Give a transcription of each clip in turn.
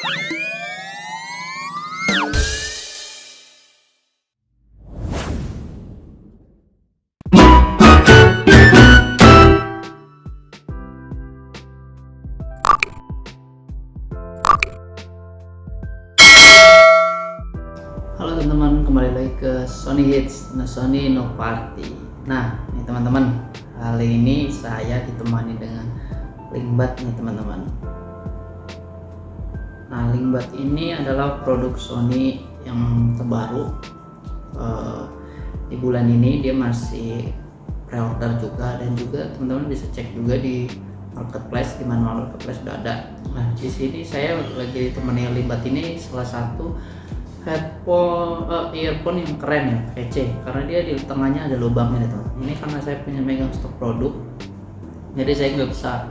Halo teman-teman, kembali lagi ke Sony Hits, Sony No Party. Nah, nih teman-teman, kali ini saya ditemani dengan Lingbat nih teman-teman. Nah, Lingbat ini adalah produk Sony yang terbaru. Di bulan ini dia masih pre-order juga, dan juga teman-teman bisa cek juga di marketplace, di mana marketplace sudah ada. Nah, di sini saya lagi ditemani Lingbat ini, salah satu earphone yang keren ya, kece, karena dia di tengahnya ada lubangnya gitu. Ini karena saya punya megang stok produk, jadi saya nggak bisa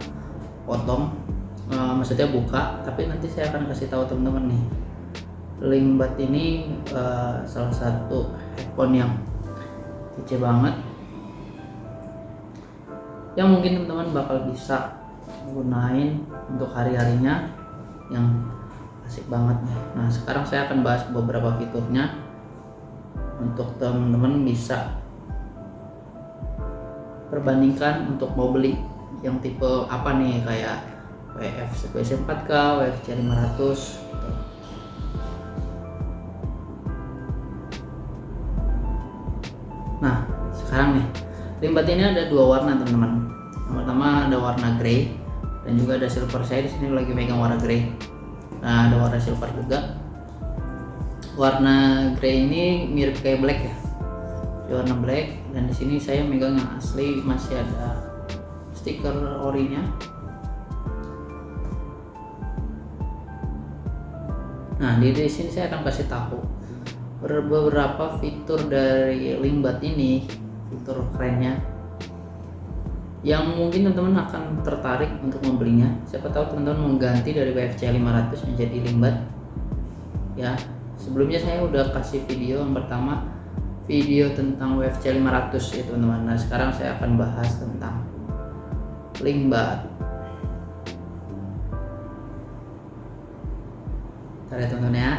potong, maksudnya buka, tapi nanti saya akan kasih tahu teman-teman nih. Lingbat ini salah satu headphone yang kece banget, yang mungkin teman-teman bakal bisa gunain untuk hari-harinya, yang asik banget nih. Nah, sekarang saya akan bahas beberapa fiturnya untuk teman-teman bisa perbandingkan untuk mau beli yang tipe apa nih, kayak WF-4K, WF-500 gitu. Nah, sekarang nih, Lingbat ini ada dua warna teman-teman. Yang pertama ada warna grey dan juga ada silver. Saya di sini lagi megang warna grey. Nah, ada warna silver juga. Warna grey ini mirip kayak black ya, di warna black. Dan di sini saya megang yang asli, masih ada stiker orinya. Nah, di sini saya akan kasih tahu beberapa fitur dari Lingbat ini, fitur kerennya, yang mungkin teman-teman akan tertarik untuk membelinya. Siapa tahu teman-teman mengganti dari WFC500 menjadi Lingbat ya. Sebelumnya saya udah kasih video yang pertama, video tentang WFC500 ya teman-teman. Nah, sekarang saya akan bahas tentang Lingbat. Bentar ya teman-teman ya.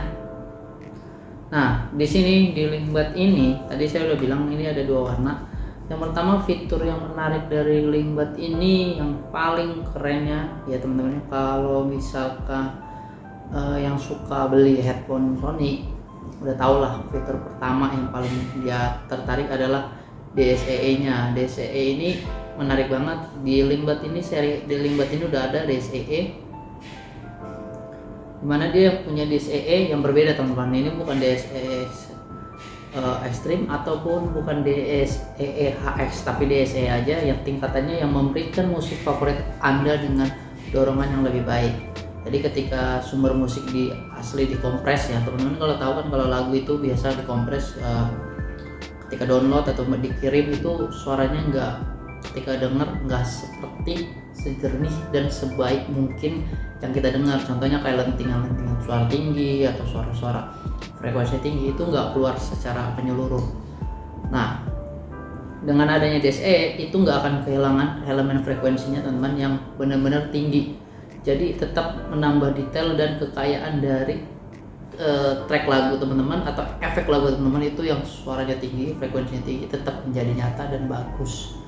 Nah, di sini di Lingbat ini tadi saya udah bilang ini ada dua warna. Yang pertama, fitur yang menarik dari Lingbat ini, yang paling kerennya ya teman-teman, kalau misalkan yang suka beli headphone Sony udah tau lah, fitur pertama yang paling dia tertarik adalah DSEE-nya. DSEE ini menarik banget di Lingbat ini. Di Lingbat ini udah ada DSEE, dimana dia punya DSEE yang berbeda teman-teman. Ini bukan DSEE Extreme ataupun bukan DSEE HX, tapi DSEE aja, yang tingkatannya yang memberikan musik favorit Anda dengan dorongan yang lebih baik. Jadi ketika sumber musik asli dikompres ya teman-teman, kalau tahu kan kalau lagu itu biasa dikompres, ketika download atau dikirim itu suaranya ketika denger nggak seperti sejernih dan sebaik mungkin yang kita dengar. Contohnya kayak lentingan-lentingan suara tinggi atau suara-suara frekuensi tinggi itu nggak keluar secara menyeluruh. Nah, dengan adanya DSE itu nggak akan kehilangan elemen frekuensinya teman-teman yang benar-benar tinggi. Jadi tetap menambah detail dan kekayaan dari track lagu teman-teman atau efek lagu teman-teman itu yang suaranya tinggi, frekuensinya tinggi, tetap menjadi nyata dan bagus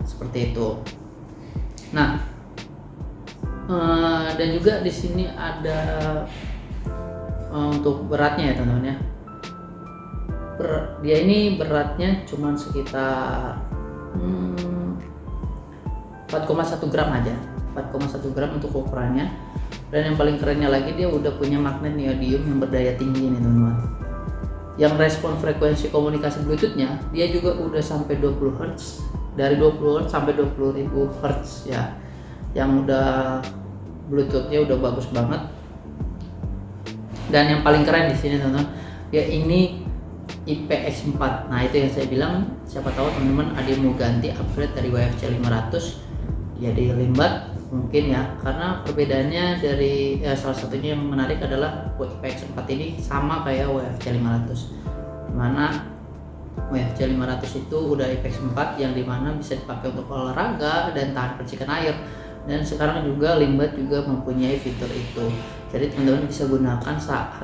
seperti itu. Nah, dan juga di sini ada untuk beratnya ya teman-teman ya. Dia ini beratnya cuma sekitar 4,1 gram aja, 4,1 gram untuk ukurannya. Dan yang paling kerennya lagi, dia udah punya magnet neodymium yang berdaya tinggi nih teman-teman. Yang respon frekuensi komunikasi Bluetooth-nya dia juga udah sampai 20 Hz, dari 20 Hz sampai 20.000 Hz ya. Yang udah Bluetooth-nya udah bagus banget. Dan yang paling keren di sini teman-teman, ya ini IPX4. Nah, itu yang saya bilang, siapa tahu teman-teman ada yang mau ganti upgrade dari WFC500 jadi Lingbat mungkin ya, karena perbedaannya dari salah satunya yang menarik adalah IPX4 ini sama kayak WFC500, dimana WFC500 itu udah IPX4 yang dimana bisa dipakai untuk olahraga dan tahan percikan air. Dan sekarang juga Lingbat juga mempunyai fitur itu. Jadi teman-teman bisa gunakan saat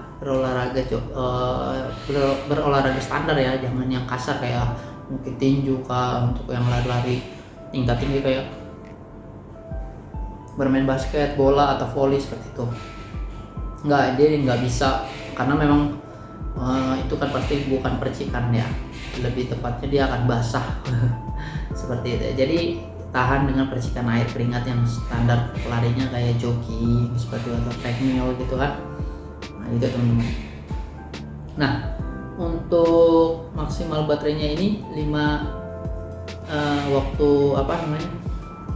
berolahraga standar ya, jangan yang kasar kayak mungkin tinju kah, untuk yang lari-lari tingkat tinggi kayak bermain basket, bola atau volley seperti itu. Dia nggak bisa, karena memang itu kan pasti bukan percikan ya, lebih tepatnya dia akan basah seperti itu. Jadi tahan dengan percikan air keringat yang standar larinya kayak jogging seperti atau treadmill gitu kan. Nah itu teman-teman. Nah untuk maksimal baterainya ini 5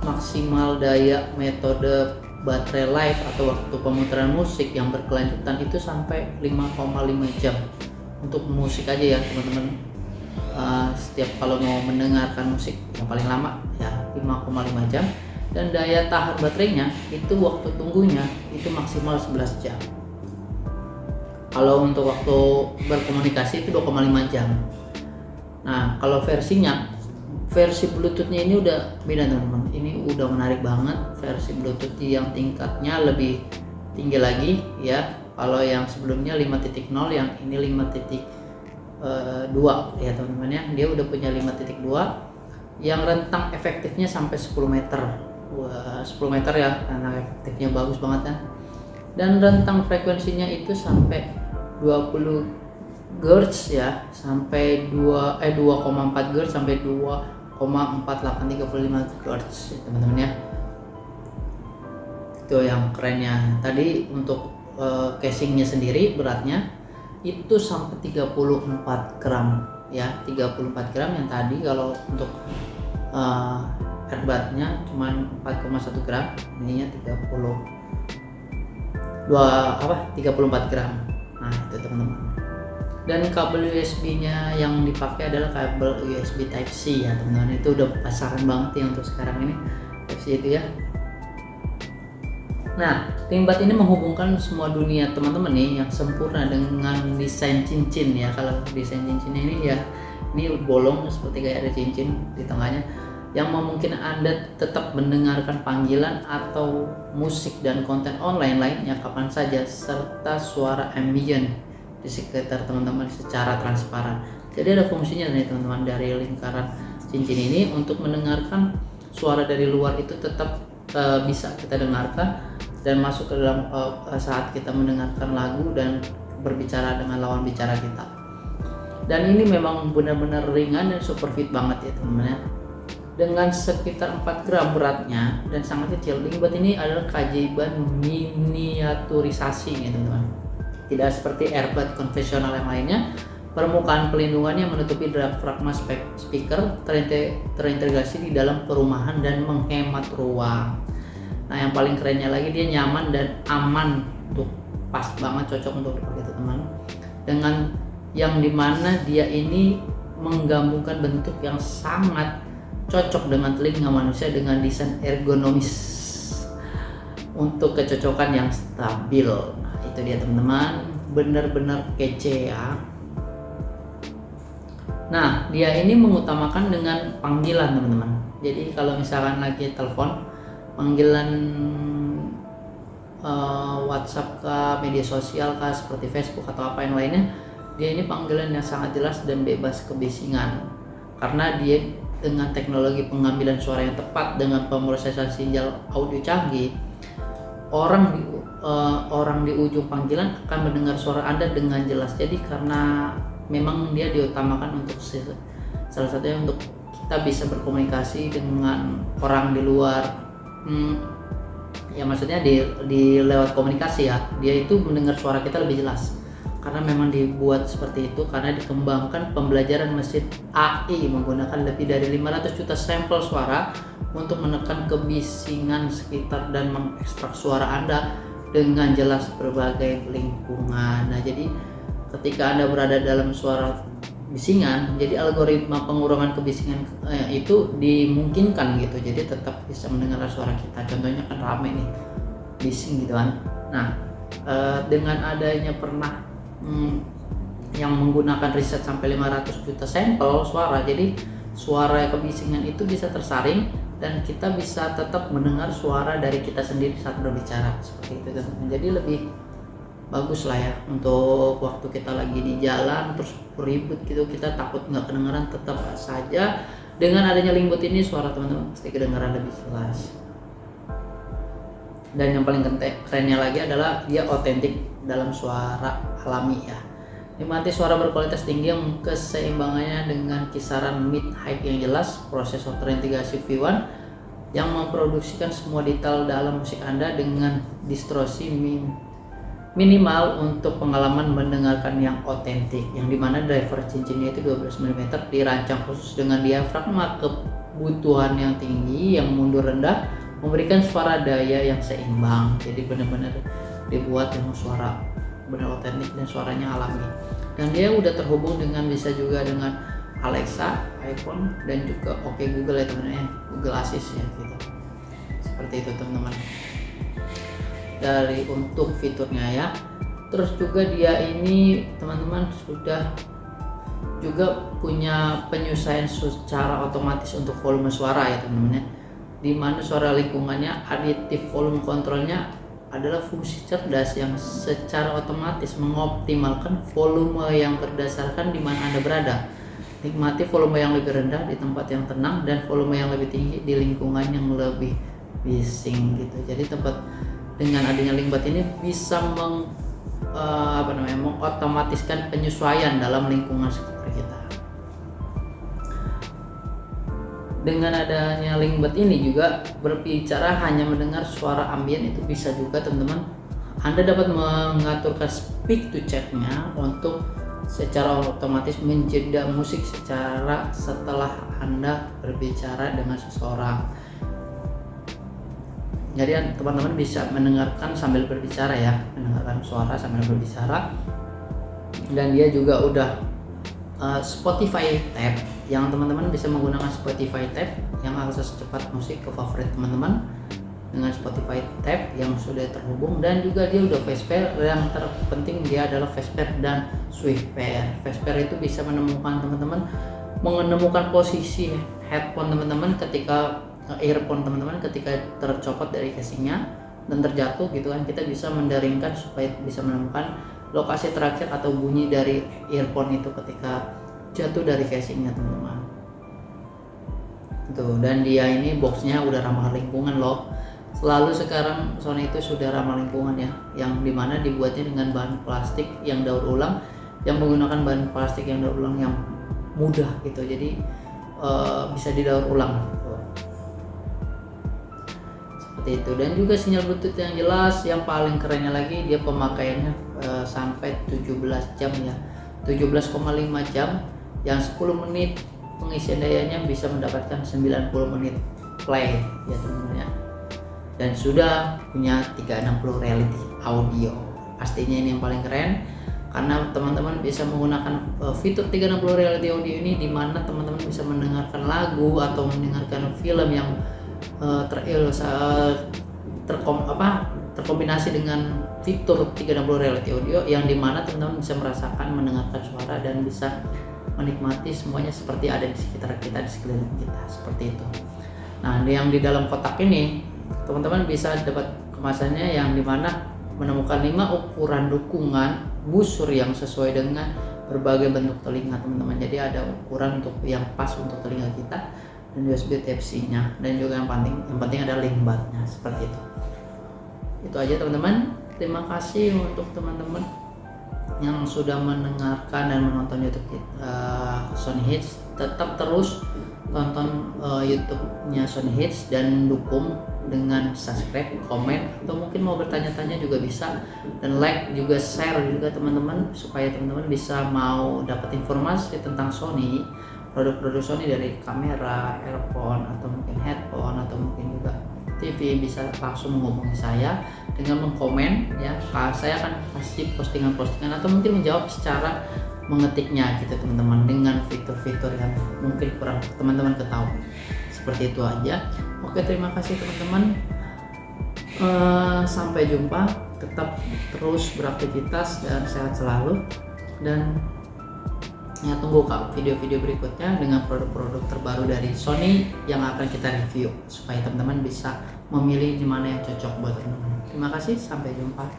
maksimal daya metode baterai live atau waktu pemutaran musik yang berkelanjutan itu sampai 5,5 jam untuk musik aja ya teman-teman. Setiap kalau mau mendengarkan musik yang paling lama ya 5,5 jam, dan daya tahan baterainya itu waktu tunggunya itu maksimal 11 jam. Kalau untuk waktu berkomunikasi itu 2,5 jam. Nah kalau versi Bluetoothnya ini udah beda teman-teman. Ini udah menarik banget, versi Bluetooth yang tingkatnya lebih tinggi lagi ya. Kalau yang sebelumnya 5.0, yang ini 5.2 ya teman-teman ya. Dia udah punya 5.2 yang rentang efektifnya sampai 10 meter. Wah, 10 meter ya, karena efektifnya bagus banget kan. Dan rentang frekuensinya itu sampai 20 Hz ya, sampai 2,4 Hz sampai 2,4835 Hz ya, teman-teman ya. Itu yang kerennya. Tadi untuk casingnya sendiri beratnya itu sampai 34 gram ya, 34 gram yang tadi. Kalau untuk earbudnya cuma 4,1 gram, ininya 34 gram. Nah itu teman-teman. Dan kabel USB-nya yang dipakai adalah kabel USB Type C ya teman-teman. Itu udah pasaran banget ya untuk sekarang ini Type C itu ya. Nah, Ringbud ini menghubungkan semua dunia teman-teman nih yang sempurna dengan desain cincin ya. Kalau desain cincinnya ini ya, ini bolong seperti kayak ada cincin di tengahnya, yang memungkinkan Anda tetap mendengarkan panggilan atau musik dan konten online lainnya kapan saja, serta suara ambient di sekitar teman-teman secara transparan. Jadi ada fungsinya nih teman-teman dari lingkaran cincin ini untuk mendengarkan suara dari luar itu tetap bisa kita dengarkan dan masuk ke dalam saat kita mendengarkan lagu dan berbicara dengan lawan bicara kita. Dan ini memang benar-benar ringan dan super fit banget ya teman-teman ya. Dengan sekitar 4 gram beratnya dan sangat kecil, Ringbud ini adalah keajaiban miniaturisasi ya teman-teman. Tidak seperti earbud konvensional yang lainnya, permukaan pelindungannya menutupi diafragma speaker, terintegrasi di dalam perumahan dan menghemat ruang. Nah yang paling kerennya lagi, dia nyaman dan aman, untuk pas banget, cocok untuk dipakai teman-teman. Dengan yang dimana dia ini menggabungkan bentuk yang sangat cocok dengan telinga manusia dengan desain ergonomis untuk kecocokan yang stabil. Nah itu dia teman-teman, benar-benar kece ya. Nah dia ini mengutamakan dengan panggilan teman-teman. Jadi kalau misalkan lagi telepon, panggilan WhatsApp kah, media sosial kah seperti Facebook atau apa yang lainnya, dia ini panggilan yang sangat jelas dan bebas kebisingan, karena dia dengan teknologi pengambilan suara yang tepat dengan pemrosesan sinyal audio canggih, orang di ujung panggilan akan mendengar suara Anda dengan jelas. Jadi karena memang dia diutamakan untuk salah satunya untuk kita bisa berkomunikasi dengan orang di luar, ya maksudnya di lewat komunikasi ya, dia itu mendengar suara kita lebih jelas. Karena memang dibuat seperti itu karena dikembangkan pembelajaran mesin AI menggunakan lebih dari 500 juta sampel suara untuk menekan kebisingan sekitar dan mengekstrak suara Anda dengan jelas berbagai lingkungan. Nah jadi ketika Anda berada dalam suara bisingan, jadi algoritma pengurangan kebisingan itu dimungkinkan gitu, jadi tetap bisa mendengar suara kita. Contohnya kan rame nih bising gitu kan. Nah dengan adanya pernah yang menggunakan riset sampai 500 juta sampel suara, jadi suara kebisingan itu bisa tersaring dan kita bisa tetap mendengar suara dari kita sendiri saat berbicara seperti itu teman-teman. Jadi lebih bagus lah ya untuk waktu kita lagi di jalan terus ribut gitu, kita takut nggak kedengeran. Tetap saja dengan adanya Link Bot ini suara teman-teman pasti kedengeran lebih jelas. Dan yang paling kerennya lagi adalah dia otentik dalam suara alami ya. Nikmati suara berkualitas tinggi yang keseimbangannya dengan kisaran mid high yang jelas. Prosesor terintegrasi V1 yang memproduksikan semua detail dalam musik Anda dengan distorsi minimal untuk pengalaman mendengarkan yang otentik, yang dimana driver cincinnya itu 12 mm dirancang khusus dengan diafragma kebutuhan yang tinggi yang mundur rendah, memberikan suara daya yang seimbang. Jadi benar-benar dibuat dengan suara benar otentik dan suaranya alami. Dan dia udah terhubung dengan bisa juga dengan Alexa, iPhone, dan juga OK Google ya teman-teman, Google Assist ya gitu. Seperti itu teman-teman. Dari untuk fiturnya ya. Terus juga dia ini teman-teman sudah juga punya penyesuaian secara otomatis untuk volume suara ya teman-teman ya. Di mana suara lingkungannya adaptive volume controlnya adalah fungsi cerdas yang secara otomatis mengoptimalkan volume yang berdasarkan di mana Anda berada. Nikmati volume yang lebih rendah di tempat yang tenang dan volume yang lebih tinggi di lingkungan yang lebih bising gitu. Jadi tempat dengan adanya Link Bot ini bisa mengotomatiskan penyesuaian dalam lingkungan sekitar kita. Dengan adanya Link Bot ini juga berbicara hanya mendengar suara ambien itu bisa juga teman-teman. Anda dapat mengaturkan speak to chat-nya untuk secara otomatis menjeda musik setelah Anda berbicara dengan seseorang. Jadi teman-teman bisa mendengarkan sambil berbicara ya, mendengarkan suara sambil berbicara. Dan dia juga udah Spotify tab yang teman-teman bisa menggunakan Spotify tab yang akses cepat musik ke favorit teman-teman dengan Spotify tab yang sudah terhubung. Dan juga dia udah Fastpair, yang terpenting dia adalah Fastpair dan SwiftPair. Fastpair itu bisa menemukan posisi headphone teman-teman ketika earphone teman-teman ketika tercopot dari casingnya dan terjatuh gitu kan, kita bisa mendaringkan supaya bisa menemukan lokasi terakhir atau bunyi dari earphone itu ketika jatuh dari casingnya teman-teman. Tuh, dan dia ini boxnya udah ramah lingkungan loh. Selalu sekarang Sony itu sudah ramah lingkungan ya, yang dimana dibuatnya dengan bahan plastik yang daur ulang, yang menggunakan bahan plastik yang daur ulang yang mudah gitu, jadi bisa didaur ulang gitu. Seperti itu. Dan juga sinyal Bluetooth yang jelas. Yang paling kerennya lagi dia pemakaiannya sampai 17 jam ya, 17,5 jam, yang 10 menit pengisian dayanya bisa mendapatkan 90 menit play ya teman-teman ya. Dan sudah punya 360 reality audio. Pastinya ini yang paling keren karena teman-teman bisa menggunakan fitur 360 reality audio ini, di mana teman-teman bisa mendengarkan lagu atau mendengarkan film yang terkombinasi dengan fitur 360 reality audio, yang dimana teman-teman bisa merasakan mendengarkan suara dan bisa menikmati semuanya seperti ada di sekitar kita, di sekeliling kita, seperti itu. Nah, yang di dalam kotak ini teman-teman bisa dapat kemasannya yang dimana menemukan 5 ukuran dukungan busur yang sesuai dengan berbagai bentuk telinga teman-teman. Jadi ada ukuran untuk yang pas untuk telinga kita dan USB Type-C-nya, dan juga yang penting ada Link Bot-nya, seperti itu. Itu aja teman-teman. Terima kasih untuk teman-teman yang sudah mendengarkan dan menonton YouTube Sony Hits. Tetap terus tonton YouTube-nya Sony Hits dan dukung dengan subscribe, komen, atau mungkin mau bertanya-tanya juga bisa, dan like juga, share juga teman-teman, supaya teman-teman bisa mau dapat informasi tentang Sony, produk-produk Sony dari kamera, earphone, atau mungkin headphone, atau mungkin juga TV, bisa langsung menghubungi saya dengan mengkomen ya. Saya akan kasih postingan-postingan atau mungkin menjawab secara mengetiknya gitu teman-teman, dengan fitur-fitur yang mungkin kurang teman-teman ketahui. Seperti itu aja. Oke, terima kasih teman-teman. Sampai jumpa. Tetap terus beraktivitas dan sehat selalu. Dan ya, tunggu video-video berikutnya dengan produk-produk terbaru dari Sony yang akan kita review, supaya teman-teman bisa memilih di mana yang cocok buat teman-teman. Terima kasih, sampai jumpa.